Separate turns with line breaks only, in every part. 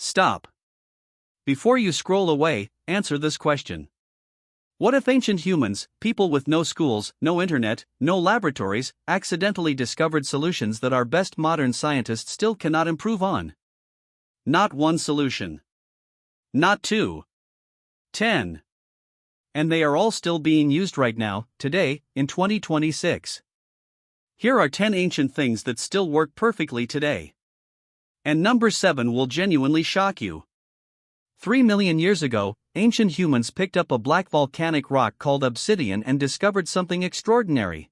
Stop. Before you scroll away, answer this question. What if ancient humans, people with no schools, no internet, no laboratories, accidentally discovered solutions that our best modern scientists still cannot improve on? Not one solution. Not two. 10. And they are all still being used right now, today, in 2026. Here are 10 ancient things that still work perfectly today. And number 7 will genuinely shock you. 3 million years ago, ancient humans picked up a black volcanic rock called obsidian and discovered something extraordinary.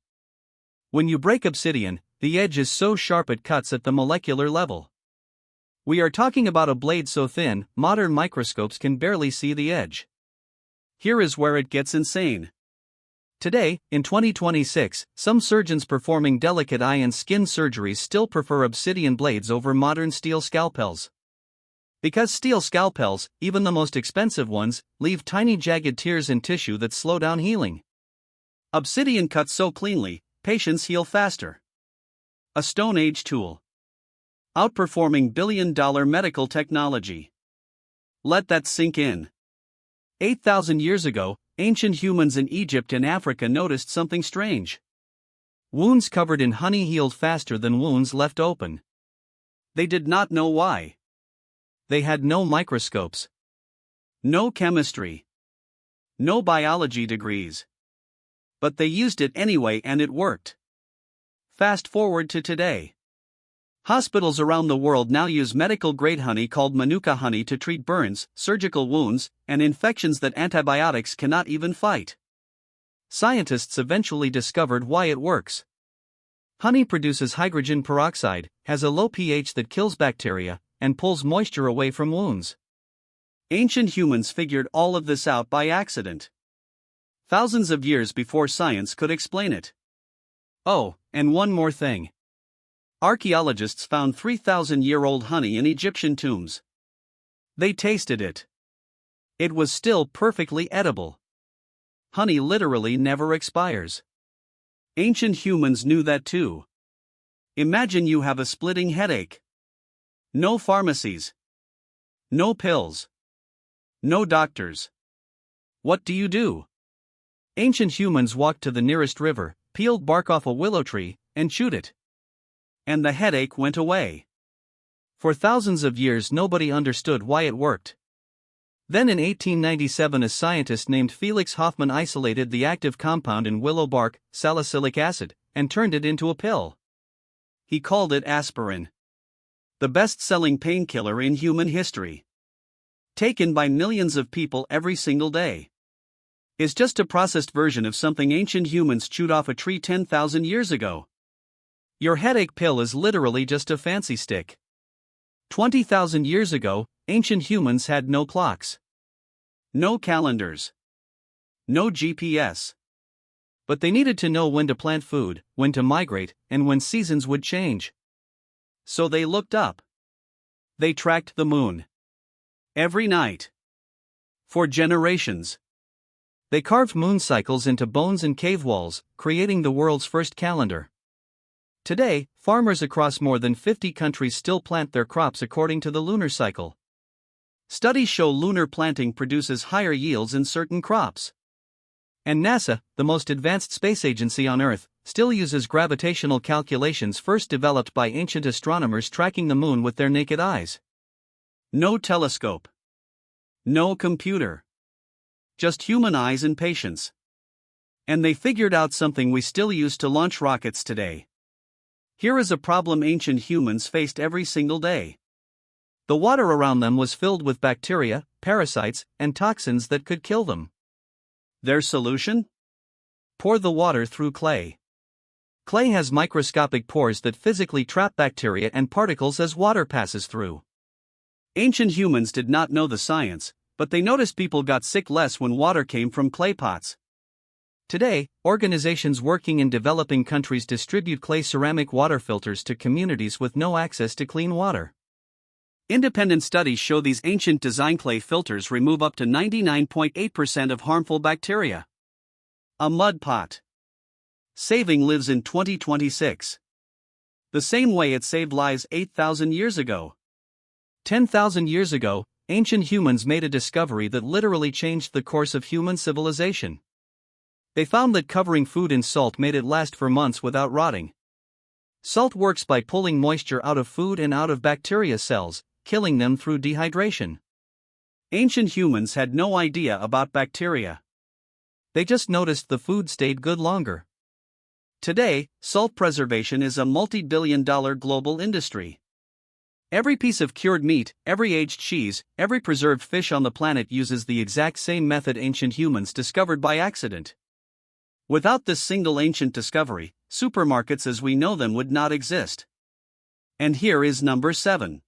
When you break obsidian, the edge is so sharp it cuts at the molecular level. We are talking about a blade so thin, modern microscopes can barely see the edge. Here is where it gets insane. Today, in 2026, some surgeons performing delicate eye and skin surgeries still prefer obsidian blades over modern steel scalpels. Because steel scalpels, even the most expensive ones, leave tiny jagged tears in tissue that slow down healing. Obsidian cuts so cleanly, patients heal faster. A Stone Age tool. Outperforming billion-dollar medical technology. Let that sink in. 8,000 years ago, ancient humans in Egypt and Africa noticed something strange. Wounds covered in honey healed faster than wounds left open. They did not know why. They had no microscopes, no chemistry, no biology degrees. But they used it anyway and it worked. Fast forward to today. Hospitals around the world now use medical-grade honey called Manuka honey to treat burns, surgical wounds, and infections that antibiotics cannot even fight. Scientists eventually discovered why it works. Honey produces hydrogen peroxide, has a low pH that kills bacteria, and pulls moisture away from wounds. Ancient humans figured all of this out by accident. Thousands of years before science could explain it. Oh, and one more thing. Archaeologists found 3,000-year-old honey in Egyptian tombs. They tasted it. It was still perfectly edible. Honey literally never expires. Ancient humans knew that too. Imagine you have a splitting headache. No pharmacies. No pills. No doctors. What do? Ancient humans walked to the nearest river, peeled bark off a willow tree, and chewed it. And the headache went away. For thousands of years nobody understood why it worked. Then in 1897 a scientist named Felix Hoffmann isolated the active compound in willow bark, salicylic acid, and turned it into a pill. He called it aspirin. The best-selling painkiller in human history. Taken by millions of people every single day. Is just a processed version of something ancient humans chewed off a tree 10,000 years ago. Your headache pill is literally just a fancy stick. 20,000 years ago, ancient humans had no clocks. No calendars. No GPS. But they needed to know when to plant food, when to migrate, and when seasons would change. So they looked up. They tracked the moon. Every night. For generations. They carved moon cycles into bones and cave walls, creating the world's first calendar. Today, farmers across more than 50 countries still plant their crops according to the lunar cycle. Studies show lunar planting produces higher yields in certain crops. And NASA, the most advanced space agency on Earth, still uses gravitational calculations first developed by ancient astronomers tracking the moon with their naked eyes. No telescope. No computer. Just human eyes and patience. And they figured out something we still use to launch rockets today. Here is a problem ancient humans faced every single day. The water around them was filled with bacteria, parasites, and toxins that could kill them. Their solution? Pour the water through clay. Clay has microscopic pores that physically trap bacteria and particles as water passes through. Ancient humans did not know the science, but they noticed people got sick less when water came from clay pots. Today, organizations working in developing countries distribute clay ceramic water filters to communities with no access to clean water. Independent studies show these ancient design clay filters remove up to 99.8% of harmful bacteria. A mud pot. Saving lives in 2026. The same way it saved lives 8,000 years ago. 10,000 years ago, ancient humans made a discovery that literally changed the course of human civilization. They found that covering food in salt made it last for months without rotting. Salt works by pulling moisture out of food and out of bacteria cells, killing them through dehydration. Ancient humans had no idea about bacteria. They just noticed the food stayed good longer. Today, salt preservation is a multi-billion-dollar global industry. Every piece of cured meat, every aged cheese, every preserved fish on the planet uses the exact same method ancient humans discovered by accident. Without this single ancient discovery, supermarkets as we know them would not exist. And here is number 7.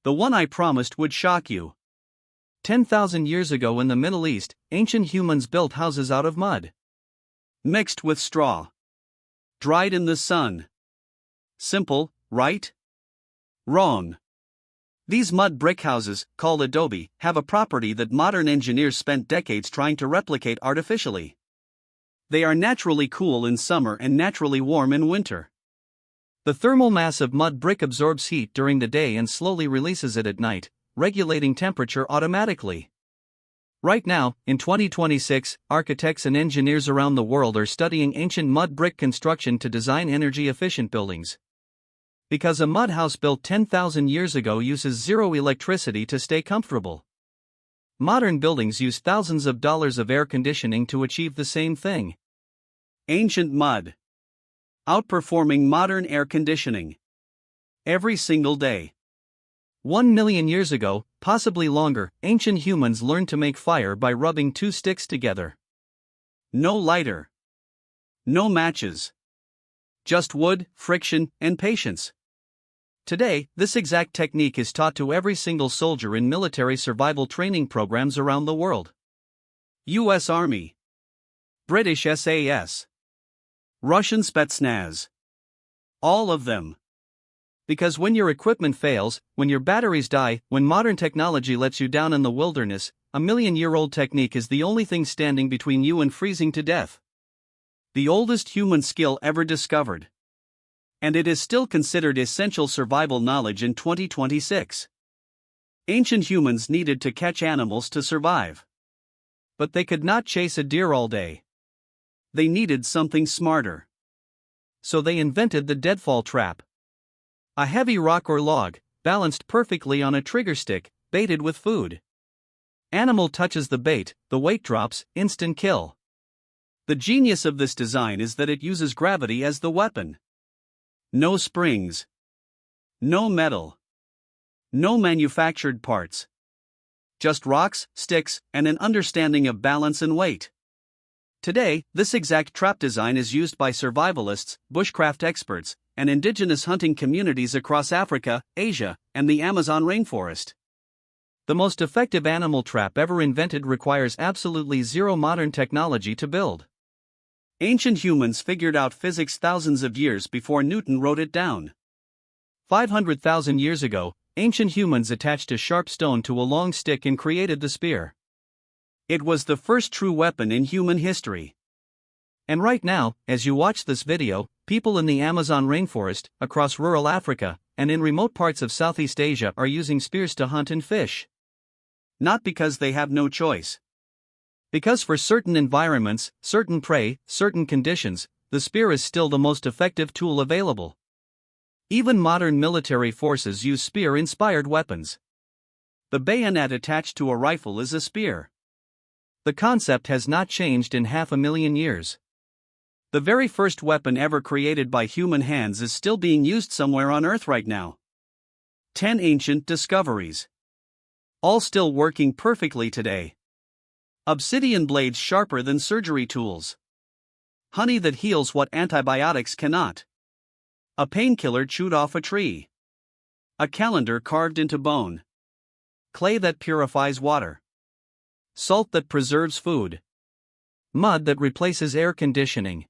The one I promised would shock you. 10,000 years ago in the Middle East, ancient humans built houses out of mud. Mixed with straw. Dried in the sun. Simple, right? Wrong. These mud brick houses, called adobe, have a property that modern engineers spent decades trying to replicate artificially. They are naturally cool in summer and naturally warm in winter. The thermal mass of mud brick absorbs heat during the day and slowly releases it at night, regulating temperature automatically. Right now, in 2026, architects and engineers around the world are studying ancient mud brick construction to design energy-efficient buildings. Because a mud house built 10,000 years ago uses zero electricity to stay comfortable. Modern buildings use thousands of dollars of air conditioning to achieve the same thing. Ancient mud. Outperforming modern air conditioning. Every single day. 1 million years ago, possibly longer, ancient humans learned to make fire by rubbing two sticks together. No lighter. No matches. Just wood, friction, and patience. Today, this exact technique is taught to every single soldier in military survival training programs around the world. U.S. Army. British SAS. Russian Spetsnaz. All of them. Because when your equipment fails, when your batteries die, when modern technology lets you down in the wilderness, a million-year-old technique is the only thing standing between you and freezing to death. The oldest human skill ever discovered. And it is still considered essential survival knowledge in 2026. Ancient humans needed to catch animals to survive. But they could not chase a deer all day. They needed something smarter. So they invented the deadfall trap. A heavy rock or log, balanced perfectly on a trigger stick, baited with food. Animal touches the bait, the weight drops, instant kill. The genius of this design is that it uses gravity as the weapon. No springs. No metal. No manufactured parts. Just rocks, sticks, and an understanding of balance and weight. Today, this exact trap design is used by survivalists, bushcraft experts, and indigenous hunting communities across Africa, Asia, and the Amazon rainforest. The most effective animal trap ever invented requires absolutely zero modern technology to build. Ancient humans figured out physics thousands of years before Newton wrote it down. 500,000 years ago, ancient humans attached a sharp stone to a long stick and created the spear. It was the first true weapon in human history. And right now, as you watch this video, people in the Amazon rainforest, across rural Africa, and in remote parts of Southeast Asia are using spears to hunt and fish. Not because they have no choice. Because for certain environments, certain prey, certain conditions, the spear is still the most effective tool available. Even modern military forces use spear-inspired weapons. The bayonet attached to a rifle is a spear. The concept has not changed in 500,000 years. The very first weapon ever created by human hands is still being used somewhere on Earth right now. 10 ancient discoveries. All still working perfectly today. Obsidian blades sharper than surgery tools. Honey that heals what antibiotics cannot. A painkiller chewed off a tree. A calendar carved into bone. Clay that purifies water. Salt that preserves food. Mud that replaces air conditioning.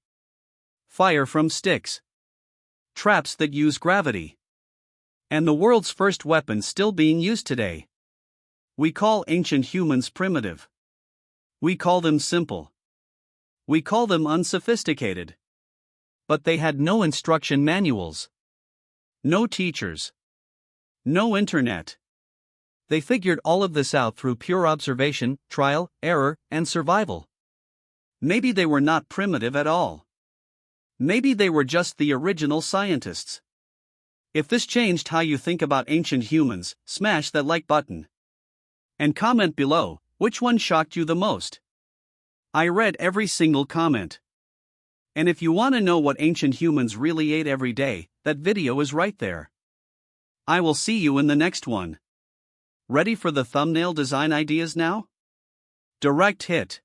Fire from sticks. Traps that use gravity. And the world's first weapon still being used today. We call ancient humans primitive. We call them simple. We call them unsophisticated. But they had no instruction manuals. No teachers. No internet. They figured all of this out through pure observation, trial, error, and survival. Maybe they were not primitive at all. Maybe they were just the original scientists. If this changed how you think about ancient humans, smash that like button. And comment below, which one shocked you the most? I read every single comment. And if you want to know what ancient humans really ate every day, that video is right there. I will see you in the next one. Ready for the thumbnail design ideas now? Direct hit.